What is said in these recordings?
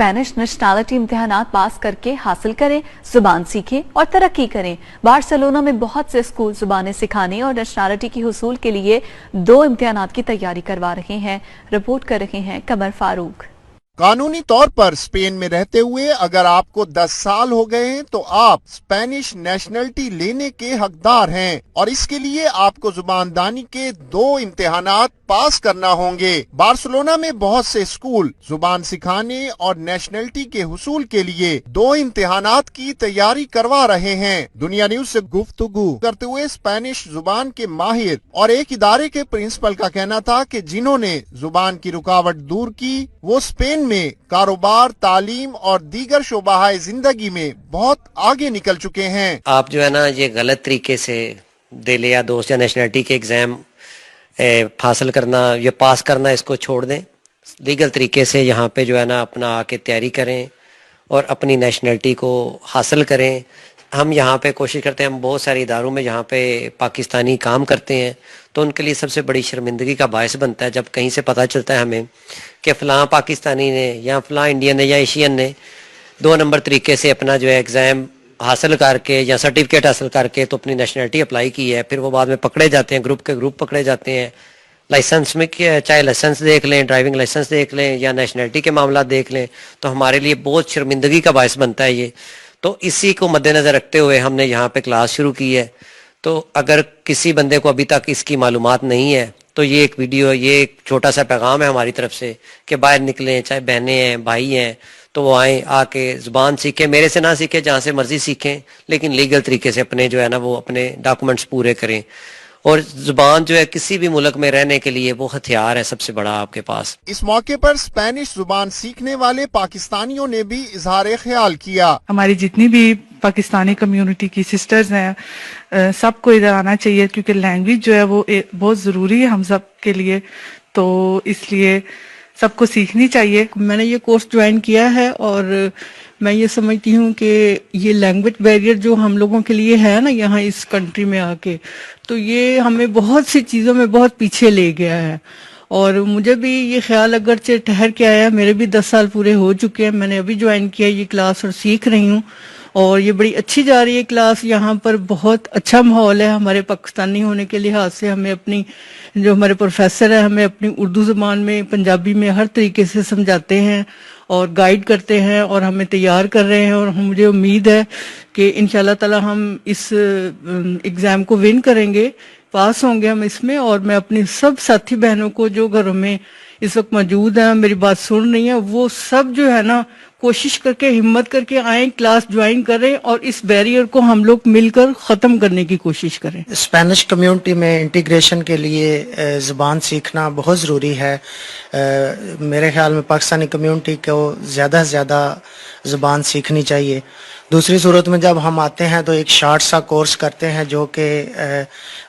Spanish nationality इम्तिहानात पास करके हासिल करें, जुबान सीखें और तरक्की करें। बार्सिलोना में बहुत से स्कूल जुबानें सिखाने और नेशनैलिटी की हुसूल के लिए 2 इम्तिहानात की तैयारी करवा रहे हैं। रिपोर्ट कर रहे हैं कमर फारूक। कानूनी तौर पर स्पेन में रहते हुए अगर आपको 10 साल हो गए हैं तो आप स्पेनिश नेशनलिटी लेने के हकदार हैं और इसके लिए आपको जुबानदानी के 2 इम्तिहानात पास करना होंगे। बार्सिलोना में बहुत से स्कूल जुबान सिखाने और नेशनलिटी के हुसूल के लिए 2 इम्तिहानात की तैयारी करवा रहे हैं। दुनिया न्यूज से गुफ्तगू करते हुए स्पेनिश जुबान के माहिर और एक इदारे के प्रिंसिपल का कहना था कि जिन्होंने जुबान की रुकावट दूर की वो स्पेन में कारोबार, तालीम और दीगर शोबाहाए जिंदगी में बहुत आगे निकल चुके हैं। आप जो है ना ये गलत तरीके से दिल या दोस्त या नेशनलिटी के एग्जाम हासिल करना या पास करना इसको छोड़ दें। लीगल तरीके से यहाँ पे जो है ना अपना आके तैयारी करें और अपनी नेशनलिटी को हासिल करें। हम यहाँ पे कोशिश करते हैं, हम बहुत सारे इदारों में यहाँ पे पाकिस्तानी काम करते हैं तो उनके लिए सबसे बड़ी शर्मिंदगी का बायस बनता है जब कहीं से पता चलता है हमें कि फ़लाँ पाकिस्तानी ने या फ़लाँ इंडियन ने या एशियन ने 2 नंबर तरीके से अपना जो है एग्ज़ाम हासिल करके या सर्टिफिकेट हासिल करके तो अपनी नेशनलिटी अप्लाई की है। फिर वो बाद में पकड़े जाते हैं, ग्रुप के ग्रुप पकड़े जाते हैं। लाइसेंस में चाहे लाइसेंस देख लें, ड्राइविंग लाइसेंस देख लें या नेशनलिटी के मामला देख लें तो हमारे लिए बहुत शर्मिंदगी का बायस बनता है ये। तो इसी को मद्देनज़र रखते हुए हमने यहाँ पे क्लास शुरू की है। तो अगर किसी बंदे को अभी तक इसकी मालूमात नहीं है तो ये एक वीडियो, ये एक छोटा सा पैगाम है हमारी तरफ से कि बाहर निकलें, चाहे बहनें हैं, भाई हैं, तो वो आएँ, आके ज़ुबान सीखें। मेरे से ना सीखें, जहाँ से मर्जी सीखें, लेकिन लीगल तरीके से अपने जो है ना वो अपने डॉक्यूमेंट्स पूरे करें। और जुबान जो है किसी भी मुल्क में रहने के लिए वो हथियार है सबसे बड़ा आपके पास। इस मौके पर स्पेनिश जुबान सीखने वाले पाकिस्तानियों ने भी इजहार ख्याल किया। हमारी जितनी भी पाकिस्तानी कम्युनिटी की सिस्टर्स हैं सबको इधर आना चाहिए क्योंकि लैंग्वेज जो है वो बहुत ज़रूरी है हम सब के लिए, तो इसलिए सबको सीखनी चाहिए। मैंने ये कोर्स ज्वाइन किया है और मैं ये समझती हूँ कि ये लैंग्वेज बैरियर जो हम लोगों के लिए है ना यहाँ इस कंट्री में आके, तो ये हमें बहुत सी चीज़ों में बहुत पीछे ले गया है। और मुझे भी ये ख्याल अगरचे ठहर के आया, मेरे भी 10 साल पूरे हो चुके हैं, मैंने अभी ज्वाइन किया ये क्लास और सीख रही हूँ और ये बड़ी अच्छी जा रही है क्लास। यहाँ पर बहुत अच्छा माहौल है हमारे पाकिस्तानी होने के लिहाज से। हमें अपनी जो हमारे प्रोफेसर है हमें अपनी उर्दू ज़बान में, पंजाबी में हर तरीके से समझाते हैं और गाइड करते हैं और हमें तैयार कर रहे हैं। और मुझे उम्मीद है कि इंशाल्लाह ताला हम इस एग्ज़ाम को विन करेंगे, पास होंगे हम इसमें। और मैं अपनी सब साथी बहनों को जो घरों में इस वक्त मौजूद हैं, मेरी बात सुन रही हैं, वो सब जो है ना कोशिश करके हिम्मत करके आए, क्लास ज्वाइन करें और इस बैरियर को हम लोग मिलकर ख़त्म करने की कोशिश करें। स्पेनिश कम्युनिटी में इंटीग्रेशन के लिए ज़ुबान सीखना बहुत ज़रूरी है। मेरे ख्याल में पाकिस्तानी कम्युनिटी को ज़्यादा से ज़्यादा ज़ुबान सीखनी चाहिए। दूसरी सूरत में जब हम आते हैं तो एक शार्ट सा कोर्स करते हैं जो कि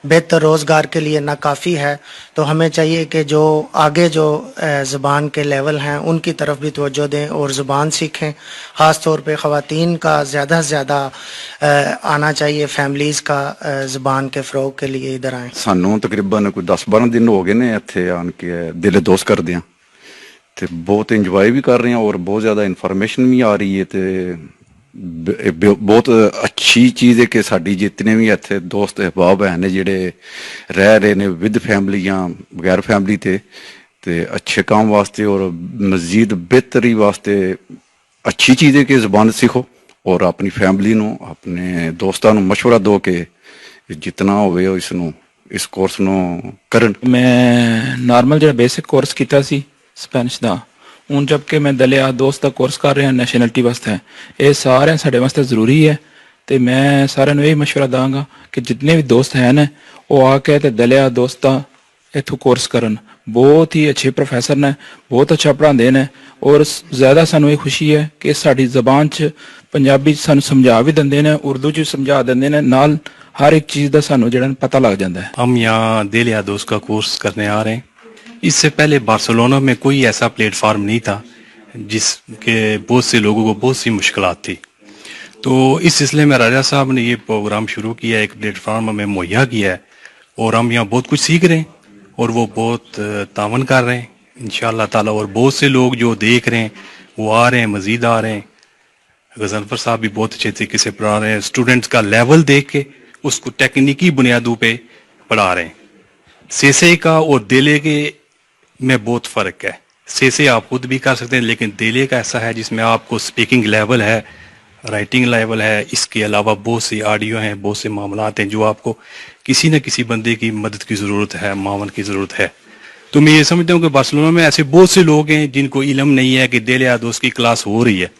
बेहतर रोज़गार के लिए नाकाफ़ी है, तो हमें चाहिए कि जो आगे जो ज़ुबान के लेवल हैं उनकी तरफ भी तवज्जो दें और ज़ुबान सीखें। ख़ास तौर पे ख़वातीन का ज़्यादा से ज़्यादा आना चाहिए, फैमिलीज़ का ज़ुबान के फ़रोग़ के लिए इधर आएँ। सानू तकरीबन कोई 10-12 दिन हो गए ने इत्थे आन के दिल दोस्त कर दिया ते बहुत इंजॉय भी कर रहे हैं और बहुत ज़्यादा इन्फॉर्मेशन भी आ रही है। ते बहुत अच्छी चीज़ है कि साड़ी जितने भी इत्थे दोस्त अहबाब हैं ने जेड़े रह रहे ने विद फैमिली या बगैर फैमिली ते अच्छे काम वास्ते और मज़ीद बेहतरी वास्ते अच्छी चीज़ है कि ज़ुबान सीखो और अपनी फैमिली नू अपने दोस्तां नू मशवरा दो कि जितना होवे इस कोर्स नू करन। मैं नॉर्मल जो बेसिक कोर्स कीता सी स्पेनिश दा, हूँ जबकि मैं दलिया दोस्त का कोर्स कर रहा नैशनलिटी वास्ते, ये सारे साढ़े वास्ते ज़रूरी है। तो मैं सारे यही मशवरा दाँगा कि जितने भी दोस्त हैं ना वो आके तो दलिया दोस्त इतों कोर्स करन। बहुत ही अच्छे प्रोफेसर ने, बहुत अच्छा पढ़ाते हैं और ज़्यादा सानू ये खुशी है कि साड़ी ज़बान च पंजाबी सानू समझा भी देंगे ने, उर्दू च समझा देंगे ने, नाल हर एक चीज़ का सानू जो पता लग जाता है। हम यहाँ दलिया दोस्त का कोर्स करने आ रहे हैं। इससे पहले बार्सिलोना में कोई ऐसा प्लेटफार्म नहीं था जिसके बहुत से लोगों को बहुत सी मुश्किलात थी। तो इस सिलसिले में राजा साहब ने ये प्रोग्राम शुरू किया, एक प्लेटफार्म हमें मुहैया किया है और हम यहाँ बहुत कुछ सीख रहे हैं और वो बहुत तावन कर रहे हैं इंशाअल्लाह ताला। और बहुत से लोग जो देख रहे हैं वो आ रहे हैं, मजीद आ रहे हैं। गजनफर साहब भी बहुत अच्छे तरीके से पढ़ा रहे हैं, स्टूडेंट्स का लेवल देख के उसको टेक्निकी बुनियादों पे पढ़ा रहे हैं। सेसे का और देले के में बहुत फर्क है। सेसे आप खुद भी कर सकते हैं, लेकिन देले का ऐसा है जिसमें आपको स्पीकिंग लेवल है, राइटिंग लेवल है, इसके अलावा बहुत सी ऑडियो हैं, बहुत से मामलात हैं जो आपको किसी न किसी बंदे की मदद की ज़रूरत है, मावन की ज़रूरत है। तो मैं ये समझता हूँ कि बार्सिलोना में ऐसे बहुत से लोग हैं जिनको इल्म नहीं है कि देले आदोस की क्लास हो रही है।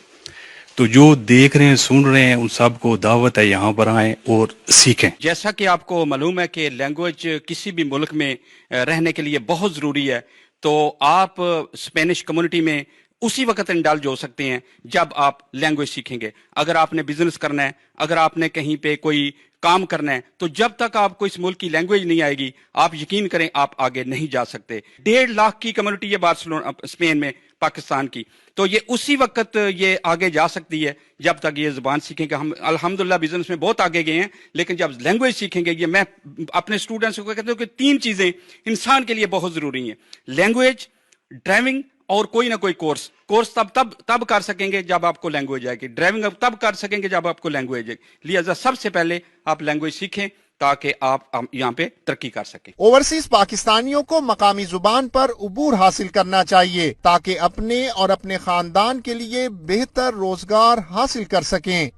तो जो देख रहे हैं, सुन रहे हैं, उन सबको दावत है यहाँ पर आएँ और सीखें। जैसा कि आपको मालूम है कि लैंग्वेज किसी भी मुल्क में रहने के लिए बहुत ज़रूरी है, तो आप स्पेनिश कम्युनिटी में उसी वक्त इंडल्ज हो सकते हैं जब आप लैंग्वेज सीखेंगे। अगर आपने बिजनेस करना है, अगर आपने कहीं पे कोई काम करना है, तो जब तक आपको इस मुल्क की लैंग्वेज नहीं आएगी, आप यकीन करें आप आगे नहीं जा सकते। 1.5 लाख की कम्युनिटी है बार्सिलोना स्पेन में, पाकिस्तान की, तो ये उसी वक्त ये आगे जा सकती है जब तक ये जुबान सीखेंगे। हम अल्हम्दुलिल्लाह बिजनेस में बहुत आगे गए हैं, लेकिन जब लैंग्वेज सीखेंगे, ये मैं अपने स्टूडेंट्स को कहता हूँ कि 3 चीजें इंसान के लिए बहुत जरूरी हैं, लैंग्वेज, ड्राइविंग और कोई ना कोई कोर्स। कोर्स तब कर सकेंगे जब आपको लैंग्वेज आएगी, ड्राइविंग तब कर सकेंगे जब आपको लैंग्वेज आएगी। लिहाजा सबसे पहले आप लैंग्वेज सीखें ताकि आप यहाँ पे तरक्की कर सकें। ओवरसीज पाकिस्तानियों को मकामी जुबान पर उबूर हासिल करना चाहिए ताकि अपने और अपने खानदान के लिए बेहतर रोजगार हासिल कर सकें।